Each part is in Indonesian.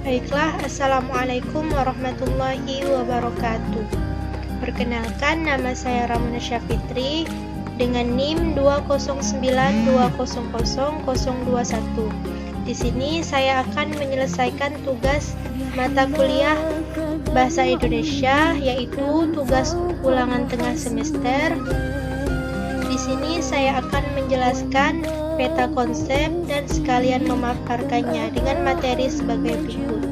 Baiklah, Assalamualaikum warahmatullahi wabarakatuh. Perkenalkan, nama saya Ramona Syafitri dengan NIM 209200021. Di sini saya akan menyelesaikan tugas mata kuliah Bahasa Indonesia, yaitu tugas ulangan tengah semester. Di sini saya akan menjelaskan peta konsep dan sekalian memaparkannya dengan materi sebagai berikut.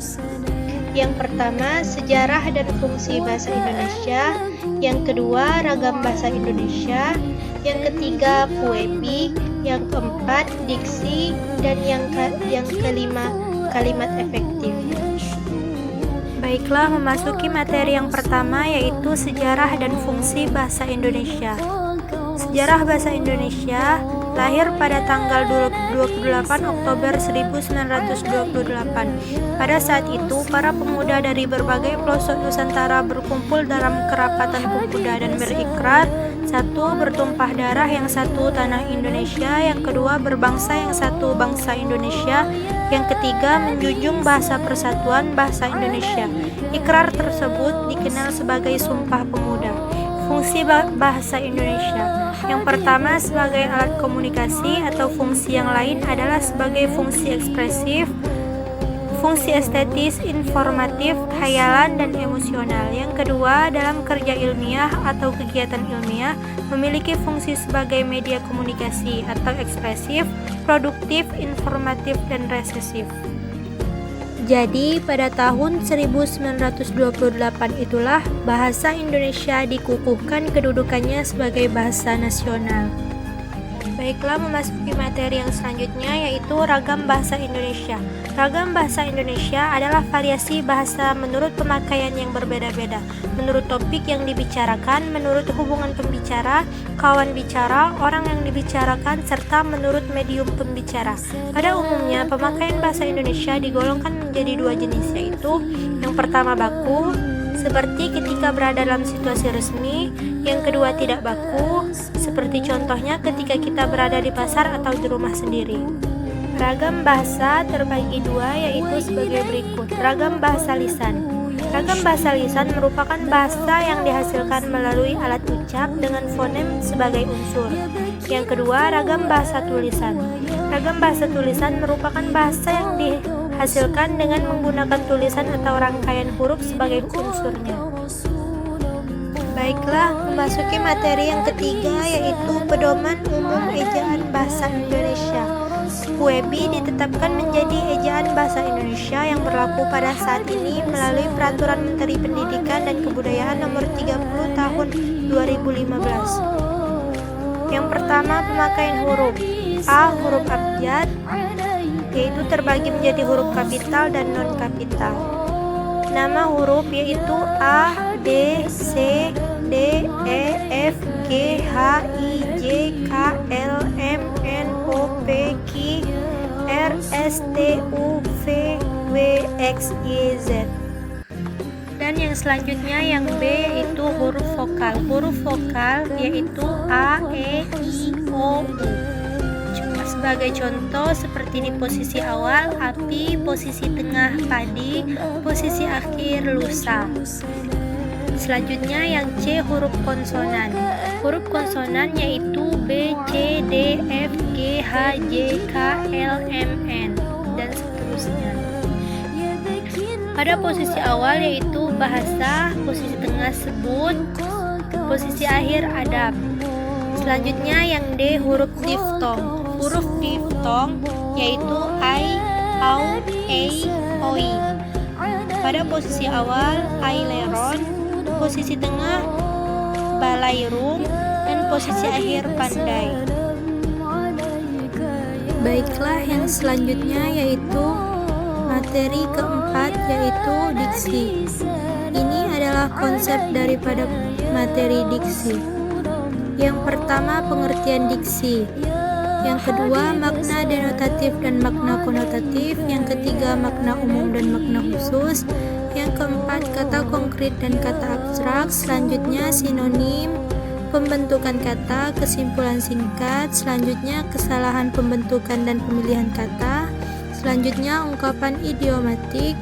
Yang pertama, sejarah dan fungsi bahasa Indonesia. Yang kedua, ragam bahasa Indonesia. Yang ketiga, puebi. Yang keempat, diksi. Dan yang kelima, kalimat efektif. Baiklah, memasuki materi yang pertama, yaitu sejarah dan fungsi bahasa Indonesia. Sejarah bahasa Indonesia lahir pada tanggal 28 Oktober 1928. Pada saat itu, para pemuda dari berbagai pelosok Nusantara berkumpul dalam kerapatan pemuda dan berikrar, satu, bertumpah darah, yang satu, tanah Indonesia, yang kedua, berbangsa, yang satu, bangsa Indonesia, yang ketiga, menjunjung bahasa persatuan bahasa Indonesia. Ikrar tersebut dikenal sebagai Sumpah Pemuda. Fungsi bahasa Indonesia. Yang pertama, sebagai alat komunikasi, atau fungsi yang lain adalah sebagai fungsi ekspresif, fungsi estetis, informatif, hayalan, dan emosional. Yang kedua, dalam kerja ilmiah atau kegiatan ilmiah, memiliki fungsi sebagai media komunikasi atau ekspresif, produktif, informatif, dan resesif. Jadi, pada tahun 1928 itulah bahasa Indonesia dikukuhkan kedudukannya sebagai bahasa nasional. Baiklah, memasuki materi yang selanjutnya, yaitu ragam bahasa Indonesia. Ragam bahasa Indonesia adalah variasi bahasa menurut pemakaian yang berbeda-beda, menurut topik yang dibicarakan, menurut hubungan pembicara, kawan bicara, orang yang dibicarakan, serta menurut medium pembicara. Pada umumnya, pemakaian bahasa Indonesia digolongkan menjadi dua jenis, yaitu yang pertama baku, seperti ketika berada dalam situasi resmi. Yang kedua tidak baku, seperti contohnya ketika kita berada di pasar atau di rumah sendiri. Ragam bahasa terbagi dua, yaitu sebagai berikut. Ragam bahasa lisan. Ragam bahasa lisan merupakan bahasa yang dihasilkan melalui alat ucap dengan fonem sebagai unsur. Yang kedua, ragam bahasa tulisan. Ragam bahasa tulisan merupakan bahasa yang dihasilkan dengan menggunakan tulisan atau rangkaian huruf sebagai unsurnya. Baiklah, memasuki materi yang ketiga, yaitu pedoman umum ejaan bahasa Indonesia. Puebi ditetapkan menjadi ejaan bahasa Indonesia yang berlaku pada saat ini melalui Peraturan Menteri Pendidikan dan Kebudayaan Nomor 30 Tahun 2015. Yang pertama, pemakaian huruf. A. Huruf abjad, yaitu terbagi menjadi huruf kapital dan non-kapital. Nama huruf yaitu A, B, C, D, E, F, G, H, I, J, K, L, M, N, O, P, Q, R, S, T, U, V, W, X, Y, Z. Dan yang selanjutnya yang B yaitu huruf vokal. Huruf vokal yaitu A, E, I, O, U. Sebagai contoh, seperti di posisi awal api, posisi tengah padi, posisi akhir lusa. Selanjutnya yang C, huruf konsonan. Huruf konsonan yaitu B, C, D, F, G, H, J, K, L, M, N, dan seterusnya. Pada posisi awal yaitu bahasa, posisi tengah sebut, posisi akhir adab. Selanjutnya yang D, huruf diftong. Huruf diftong yaitu I, Au, Ei, Oi. Pada posisi awal aileron, posisi tengah balairung, dan posisi akhir pandai. Baiklah, yang selanjutnya yaitu materi keempat, yaitu diksi. Ini adalah konsep daripada materi diksi. Yang pertama, pengertian diksi. Yang kedua, makna denotatif dan makna konotatif. Yang ketiga, makna umum dan makna khusus. Yang keempat, kata konkret dan kata abstrak. Selanjutnya, sinonim, pembentukan kata, kesimpulan singkat. Selanjutnya, kesalahan pembentukan dan pemilihan kata. Selanjutnya, ungkapan idiomatik.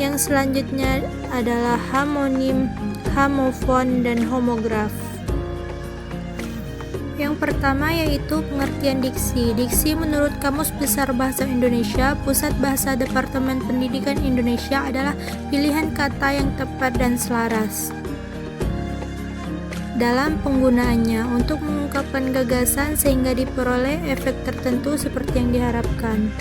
Yang selanjutnya adalah homonim, homofon, dan homograf. Yang pertama yaitu pengertian diksi. Diksi menurut Kamus Besar Bahasa Indonesia, Pusat Bahasa Departemen Pendidikan Indonesia adalah pilihan kata yang tepat dan selaras dalam penggunaannya untuk mengungkapkan gagasan sehingga diperoleh efek tertentu seperti yang diharapkan.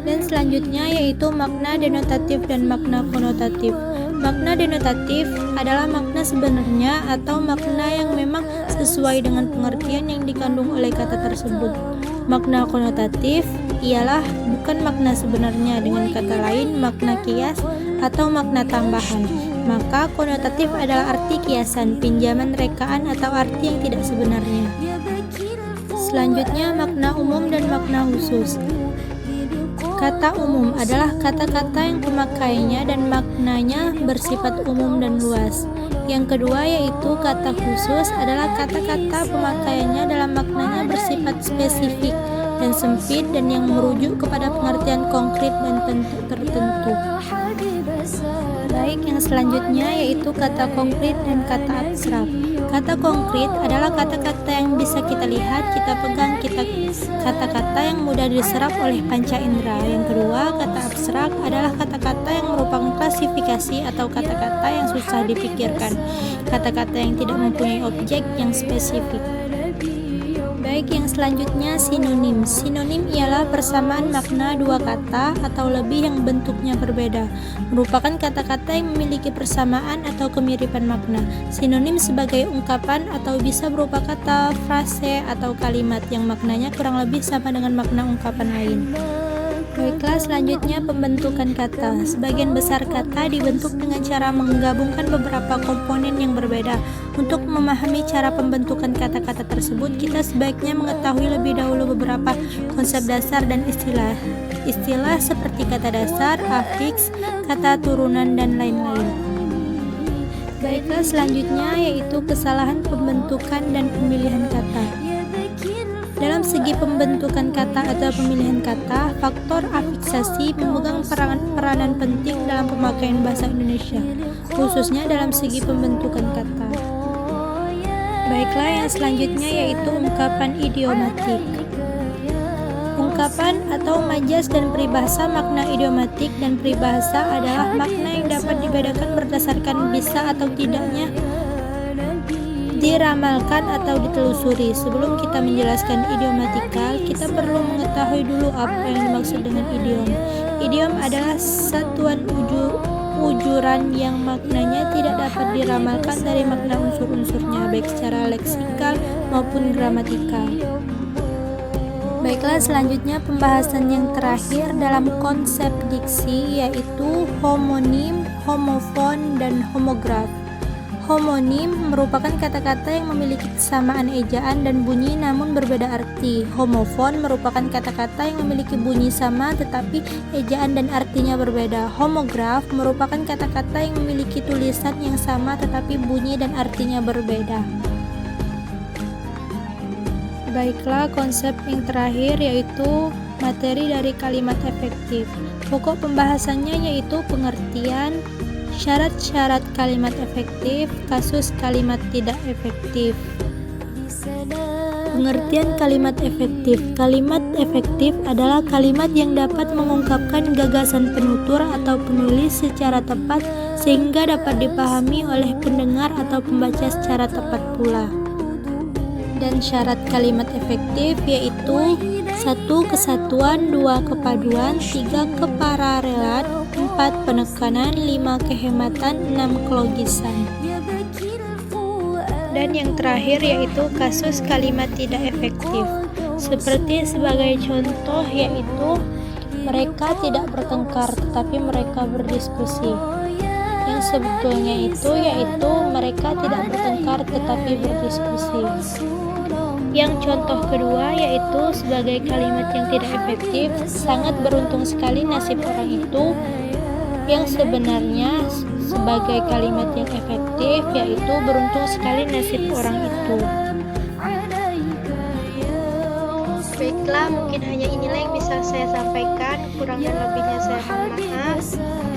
Dan selanjutnya yaitu makna denotatif dan makna konotatif. Makna denotatif adalah makna sebenarnya atau makna yang memang sesuai dengan pengertian yang dikandung oleh kata tersebut. Makna konotatif ialah bukan makna sebenarnya, dengan kata lain makna kias atau makna tambahan. Maka konotatif adalah arti kiasan, pinjaman rekaan atau arti yang tidak sebenarnya. Selanjutnya makna umum dan makna khusus. Kata umum adalah kata-kata yang pemakaiannya dan maknanya bersifat umum dan luas. Yang kedua yaitu kata khusus adalah kata-kata pemakaiannya dalam maknanya bersifat spesifik dan sempit dan yang merujuk kepada pengertian konkret dan tertentu. Baik, yang selanjutnya yaitu kata konkret dan kata abstrak. Kata konkret adalah kata-kata yang bisa kita lihat, kita pegang, kata-kata yang mudah diserap oleh panca indera. Yang kedua, kata abstrak adalah kata-kata yang merupakan klasifikasi atau kata-kata yang susah dipikirkan, kata-kata yang tidak mempunyai objek yang spesifik. Baik, yang selanjutnya sinonim. Sinonim ialah persamaan makna dua kata atau lebih yang bentuknya berbeda, merupakan kata-kata yang memiliki persamaan atau kemiripan makna. Sinonim sebagai ungkapan atau bisa berupa kata, frase, atau kalimat yang maknanya kurang lebih sama dengan makna ungkapan lain. Baiklah, selanjutnya pembentukan kata. Sebagian besar kata dibentuk dengan cara menggabungkan beberapa komponen yang berbeda. Untuk memahami cara pembentukan kata-kata tersebut, kita sebaiknya mengetahui lebih dahulu beberapa konsep dasar dan istilah. Istilah seperti kata dasar, afiks, kata turunan, dan lain-lain. Baiklah, selanjutnya yaitu kesalahan pembentukan dan pemilihan kata. Dalam segi pembentukan kata atau pemilihan kata, faktor afiksasi memegang peranan penting dalam pemakaian bahasa Indonesia, khususnya dalam segi pembentukan kata. Baiklah, yang selanjutnya yaitu ungkapan idiomatik. Ungkapan atau majas dan peribahasa. Makna idiomatik dan peribahasa adalah makna yang dapat dibedakan berdasarkan bisa atau tidaknya diramalkan atau ditelusuri. Sebelum kita menjelaskan idiomatikal, kita perlu mengetahui dulu apa yang dimaksud dengan idiom. Idiom adalah satuan ujuran yang maknanya tidak dapat diramalkan dari makna unsur-unsurnya, baik secara leksikal maupun gramatikal. Baiklah, selanjutnya pembahasan yang terakhir dalam konsep diksi yaitu homonim, homofon, dan homograf. Homonim merupakan kata-kata yang memiliki kesamaan ejaan dan bunyi namun berbeda arti. Homofon merupakan kata-kata yang memiliki bunyi sama tetapi ejaan dan artinya berbeda. Homograf merupakan kata-kata yang memiliki tulisan yang sama tetapi bunyi dan artinya berbeda. Baiklah, konsep yang terakhir yaitu materi dari kalimat efektif. Pokok pembahasannya yaitu pengertian, syarat-syarat kalimat efektif, kasus kalimat tidak efektif. Pengertian kalimat efektif. Kalimat efektif adalah kalimat yang dapat mengungkapkan gagasan penutur atau penulis secara tepat sehingga dapat dipahami oleh pendengar atau pembaca secara tepat pula. Dan syarat kalimat efektif yaitu 1. Kesatuan, 2. Kepaduan, 3. Kepararelan, 4. Penekanan, 5. Kehematan, 6. Kelogisan. Dan yang terakhir yaitu kasus kalimat tidak efektif. Seperti sebagai contoh yaitu mereka tidak bertengkar tetapi mereka berdiskusi. Yang sebetulnya itu yaitu mereka tidak bertengkar tetapi berdiskusi. Yang contoh kedua yaitu sebagai kalimat yang tidak efektif. Sangat beruntung sekali nasib orang itu. Yang sebenarnya sebagai kalimat yang efektif yaitu beruntung sekali nasib orang itu. Baiklah, mungkin hanya inilah yang bisa saya sampaikan. Kurang dan lebihnya saya mohon maaf.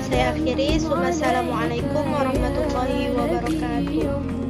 Saya akhiri. Wassalamualaikum warahmatullahi wabarakatuh.